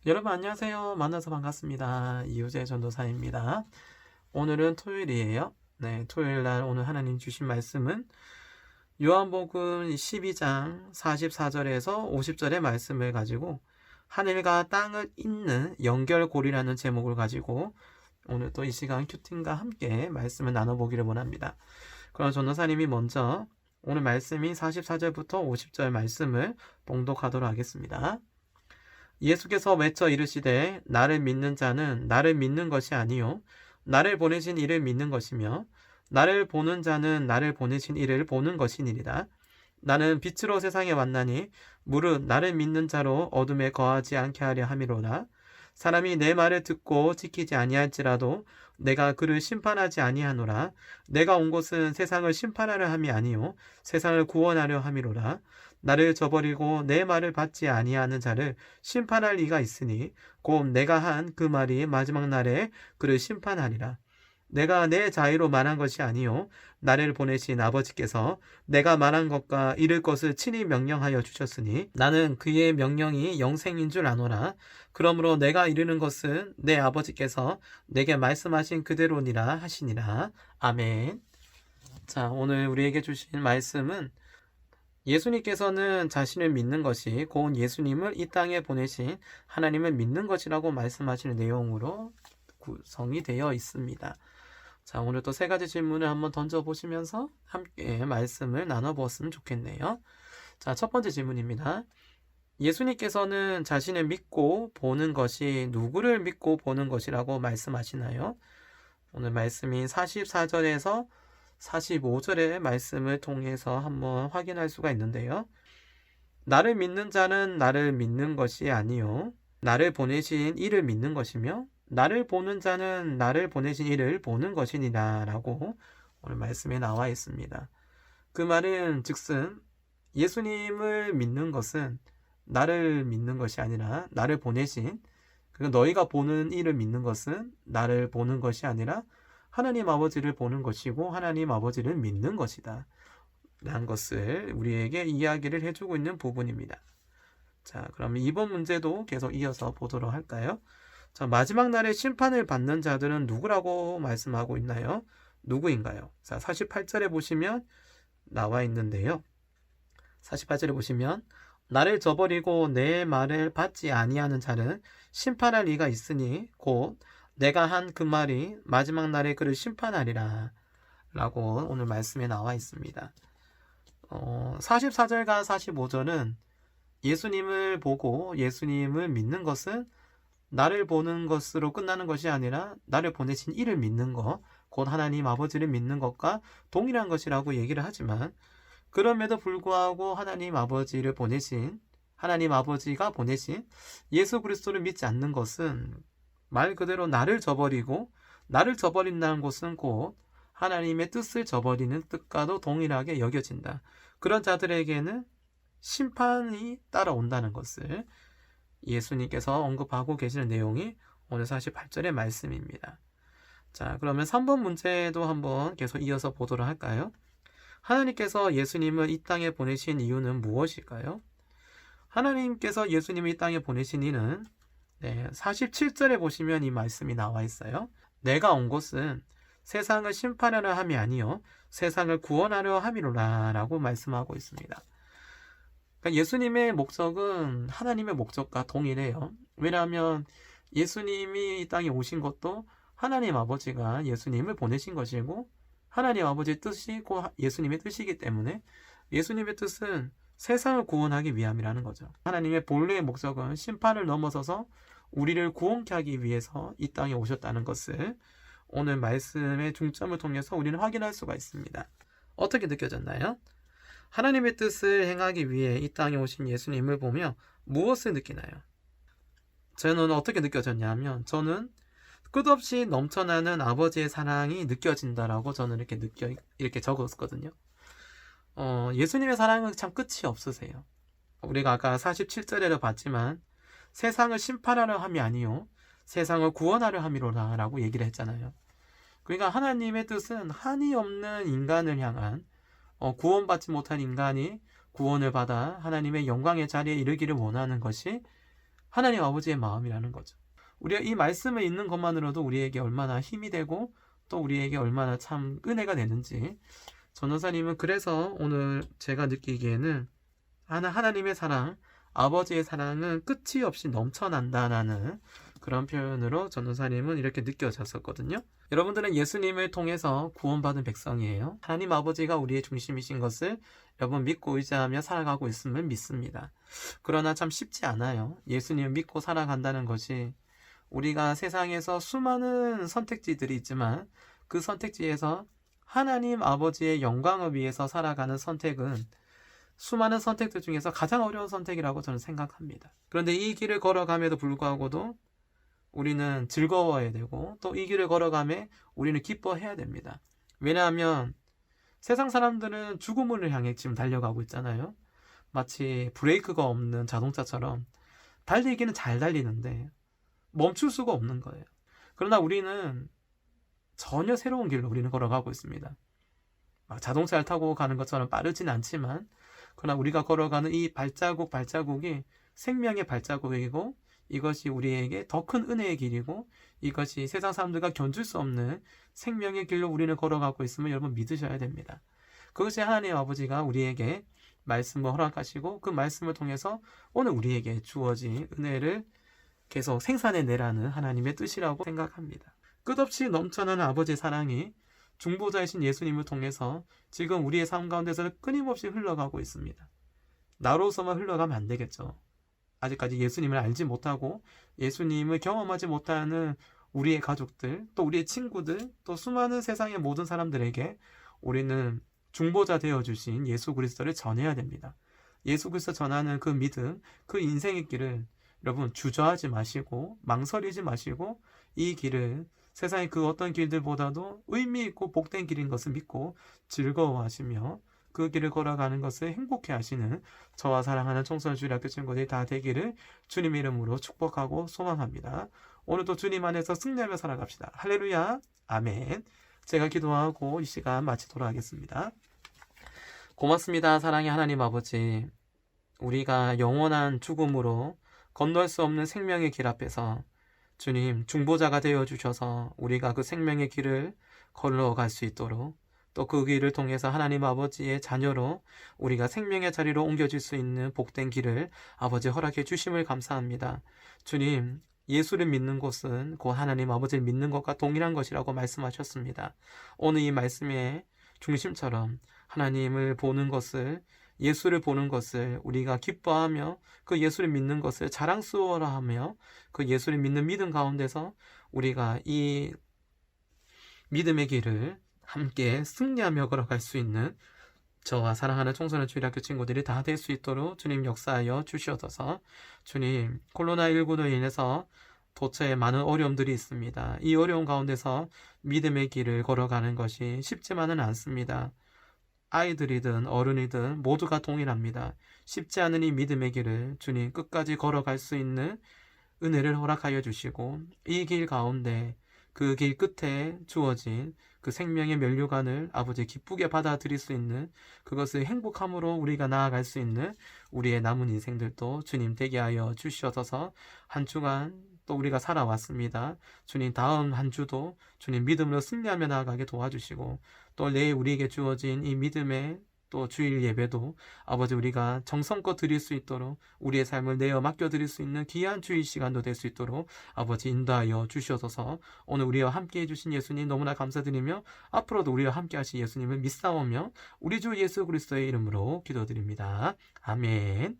여러분 안녕하세요. 만나서 반갑습니다. 이우재 전도사입니다. 오늘은 토요일이에요. 네, 토요일 날 오늘 하나님 주신 말씀은 요한복음 12장 44절에서 50절의 말씀을 가지고 하늘과 땅을 잇는 연결고리라는 제목을 가지고 오늘 또 이 시간 큐팅과 함께 말씀을 나눠보기를 원합니다. 그럼 전도사님이 먼저 오늘 말씀이 44절부터 50절 말씀을 봉독하도록 하겠습니다. 예수께서 외쳐 이르시되 나를 믿는 자는 나를 믿는 것이 아니요 나를 보내신 이를 믿는 것이며 나를 보는 자는 나를 보내신 이를 보는 것이니라. 나는 빛으로 세상에 왔나니 무릇 나를 믿는 자로 어둠에 거하지 않게 하려 함이로라. 사람이 내 말을 듣고 지키지 아니할지라도 내가 그를 심판하지 아니하노라. 내가 온 곳은 세상을 심판하려 함이 아니요 세상을 구원하려 함이로라. 나를 저버리고 내 말을 받지 아니하는 자를 심판할 이가 있으니 곧 내가 한 그 말이 마지막 날에 그를 심판하리라. 내가 내 자의로 말한 것이 아니요 나를 보내신 아버지께서 내가 말한 것과 이룰 것을 친히 명령하여 주셨으니 나는 그의 명령이 영생인 줄 아노라. 그러므로 내가 이르는 것은 내 아버지께서 내게 말씀하신 그대로니라 하시니라. 아멘. 자, 오늘 우리에게 주신 말씀은 예수님께서는 자신을 믿는 것이 곧 예수님을 이 땅에 보내신 하나님을 믿는 것이라고 말씀하시는 내용으로 구성이 되어 있습니다. 자, 오늘 또 세 가지 질문을 한번 던져보시면서 함께 말씀을 나눠보았으면 좋겠네요. 자, 첫 번째 질문입니다. 예수님께서는 자신을 믿고 보는 것이 누구를 믿고 보는 것이라고 말씀하시나요? 오늘 말씀이 44절에서 45절의 말씀을 통해서 한번 확인할 수가 있는데요. 나를 믿는 자는 나를 믿는 것이 아니요 나를 보내신 이를 믿는 것이며 나를 보는 자는 나를 보내신 이를 보는 것이니라 라고 오늘 말씀에 나와 있습니다. 그 말은 즉슨 예수님을 믿는 것은 나를 믿는 것이 아니라 나를 보내신, 그리고 너희가 보는 이를 믿는 것은 나를 보는 것이 아니라 하나님 아버지를 보는 것이고 하나님 아버지를 믿는 것이다 라는 것을 우리에게 이야기를 해주고 있는 부분입니다. 자, 그러면 이번 문제도 계속 이어서 보도록 할까요? 자, 마지막 날에 심판을 받는 자들은 누구라고 말씀하고 있나요? 누구인가요? 자, 48절에 보시면 나와 있는데요. 48절에 보시면 나를 저버리고 내 말을 받지 아니하는 자는 심판할 이가 있으니 곧 내가 한 그 말이 마지막 날에 그를 심판하리라 라고 오늘 말씀에 나와 있습니다. 44절과 45절은 예수님을 보고 예수님을 믿는 것은 나를 보는 것으로 끝나는 것이 아니라 나를 보내신 이를 믿는 것, 곧 하나님 아버지를 믿는 것과 동일한 것이라고 얘기를 하지만 그럼에도 불구하고 하나님 아버지가 보내신 예수 그리스도를 믿지 않는 것은 말 그대로 나를 저버리고 나를 저버린다는 것은 곧 하나님의 뜻을 저버리는 뜻과도 동일하게 여겨진다. 그런 자들에게는 심판이 따라온다는 것을 예수님께서 언급하고 계시는 내용이 오늘 48절의 말씀입니다. 자, 그러면 3번 문제도 한번 계속 이어서 보도록 할까요? 하나님께서 예수님을 이 땅에 보내신 이유는 무엇일까요? 하나님께서 예수님을 이 땅에 보내신 이유는 47절에 보시면 이 말씀이 나와 있어요. 내가 온 곳은 세상을 심판하려 함이 아니요 세상을 구원하려 함이로라 라고 말씀하고 있습니다. 그러니까 예수님의 목적은 하나님의 목적과 동일해요. 왜냐하면 예수님이 이 땅에 오신 것도 하나님 아버지가 예수님을 보내신 것이고 하나님 아버지의 뜻이 곧 예수님의 뜻이기 때문에 예수님의 뜻은 세상을 구원하기 위함이라는 거죠. 하나님의 본래의 목적은 심판을 넘어서서 우리를 구원케 하기 위해서 이 땅에 오셨다는 것을 오늘 말씀의 중점을 통해서 우리는 확인할 수가 있습니다. 어떻게 느껴졌나요? 하나님의 뜻을 행하기 위해 이 땅에 오신 예수님을 보며 무엇을 느끼나요? 저는 어떻게 느껴졌냐면 저는 끝없이 넘쳐나는 아버지의 사랑이 느껴진다라고 저는 이렇게 적었거든요. 예수님의 사랑은 참 끝이 없으세요. 우리가 아까 47절에도 봤지만 세상을 심판하려 함이 아니요 세상을 구원하려 함이로라 라고 얘기를 했잖아요. 그러니까 하나님의 뜻은 한이 없는 인간을 향한 구원받지 못한 인간이 구원을 받아 하나님의 영광의 자리에 이르기를 원하는 것이 하나님 아버지의 마음이라는 거죠. 우리가 이 말씀을 읽는 것만으로도 우리에게 얼마나 힘이 되고 또 우리에게 얼마나 참 은혜가 되는지, 전도사님은 그래서 오늘 제가 느끼기에는 하나님의 사랑, 아버지의 사랑은 끝이 없이 넘쳐난다라는 그런 표현으로 전도사님은 이렇게 느껴졌었거든요. 여러분들은 예수님을 통해서 구원받은 백성이에요. 하나님 아버지가 우리의 중심이신 것을 여러분 믿고 의지하며 살아가고 있음을 믿습니다. 그러나 참 쉽지 않아요. 예수님을 믿고 살아간다는 것이, 우리가 세상에서 수많은 선택지들이 있지만 그 선택지에서 하나님 아버지의 영광을 위해서 살아가는 선택은 수많은 선택들 중에서 가장 어려운 선택이라고 저는 생각합니다. 그런데 이 길을 걸어감에도 불구하고도 우리는 즐거워해야 되고, 또 이 길을 걸어감에 우리는 기뻐해야 됩니다. 왜냐하면 세상 사람들은 죽음을 향해 지금 달려가고 있잖아요. 마치 브레이크가 없는 자동차처럼 달리기는 잘 달리는데 멈출 수가 없는 거예요. 그러나 우리는 전혀 새로운 길로 우리는 걸어가고 있습니다. 막 자동차를 타고 가는 것처럼 빠르진 않지만, 그러나 우리가 걸어가는 이 발자국이 생명의 발자국이고, 이것이 우리에게 더 큰 은혜의 길이고, 이것이 세상 사람들과 견줄 수 없는 생명의 길로 우리는 걸어가고 있음을 여러분 믿으셔야 됩니다. 그것이 하나님 아버지가 우리에게 말씀을 허락하시고, 그 말씀을 통해서 오늘 우리에게 주어진 은혜를 계속 생산해내라는 하나님의 뜻이라고 생각합니다. 끝없이 넘쳐나는 아버지의 사랑이 중보자이신 예수님을 통해서 지금 우리의 삶 가운데서 끊임없이 흘러가고 있습니다. 나로서만 흘러가면 안 되겠죠. 아직까지 예수님을 알지 못하고 예수님을 경험하지 못하는 우리의 가족들, 또 우리의 친구들, 또 수많은 세상의 모든 사람들에게 우리는 중보자 되어주신 예수 그리스도를 전해야 됩니다. 예수 그리스도 전하는 그 믿음, 그 인생의 길을 여러분 주저하지 마시고 망설이지 마시고, 이 길을 세상의 그 어떤 길들보다도 의미 있고 복된 길인 것을 믿고 즐거워하시며 그 길을 걸어가는 것을 행복해 하시는 저와 사랑하는 청소년 주일학교 친구들이 다 되기를 주님의 이름으로 축복하고 소망합니다. 오늘도 주님 안에서 승리하며 살아갑시다. 할렐루야, 아멘. 제가 기도하고 이 시간 마치도록 하겠습니다. 고맙습니다. 사랑의 하나님 아버지, 우리가 영원한 죽음으로 건널 수 없는 생명의 길 앞에서 주님 중보자가 되어주셔서 우리가 그 생명의 길을 걸어갈 수 있도록, 또 그 길을 통해서 하나님 아버지의 자녀로 우리가 생명의 자리로 옮겨질 수 있는 복된 길을 아버지 허락해 주심을 감사합니다. 주님, 예수를 믿는 것은 곧 하나님 아버지를 믿는 것과 동일한 것이라고 말씀하셨습니다. 오늘 이 말씀의 중심처럼 하나님을 보는 것을, 예수를 보는 것을 우리가 기뻐하며 그 예수를 믿는 것을 자랑스러워하며 그 예수를 믿는 믿음 가운데서 우리가 이 믿음의 길을 함께 승리하며 걸어갈 수 있는 저와 사랑하는 청소년 주일학교 친구들이 다 될 수 있도록 주님 역사하여 주시옵소서. 주님, 코로나19로 인해서 도처에 많은 어려움들이 있습니다. 이 어려움 가운데서 믿음의 길을 걸어가는 것이 쉽지만은 않습니다. 아이들이든 어른이든 모두가 동일합니다. 쉽지 않은 이 믿음의 길을 주님 끝까지 걸어갈 수 있는 은혜를 허락하여 주시고, 이 길 가운데 그 길 끝에 주어진 그 생명의 면류관을 아버지 기쁘게 받아들일 수 있는, 그것을 행복함으로 우리가 나아갈 수 있는 우리의 남은 인생들도 주님 되게 하여 주시옵소서. 한 주간 또 우리가 살아왔습니다. 주님, 다음 한 주도 주님 믿음으로 승리하며 나아가게 도와주시고, 또 내일 우리에게 주어진 이 믿음의 또 주일 예배도 아버지 우리가 정성껏 드릴 수 있도록, 우리의 삶을 내어 맡겨드릴 수 있는 귀한 주일 시간도 될 수 있도록 아버지 인도하여 주시옵소서. 오늘 우리와 함께 해주신 예수님 너무나 감사드리며, 앞으로도 우리와 함께 하신 예수님을 믿사오며 우리 주 예수 그리스도의 이름으로 기도드립니다. 아멘.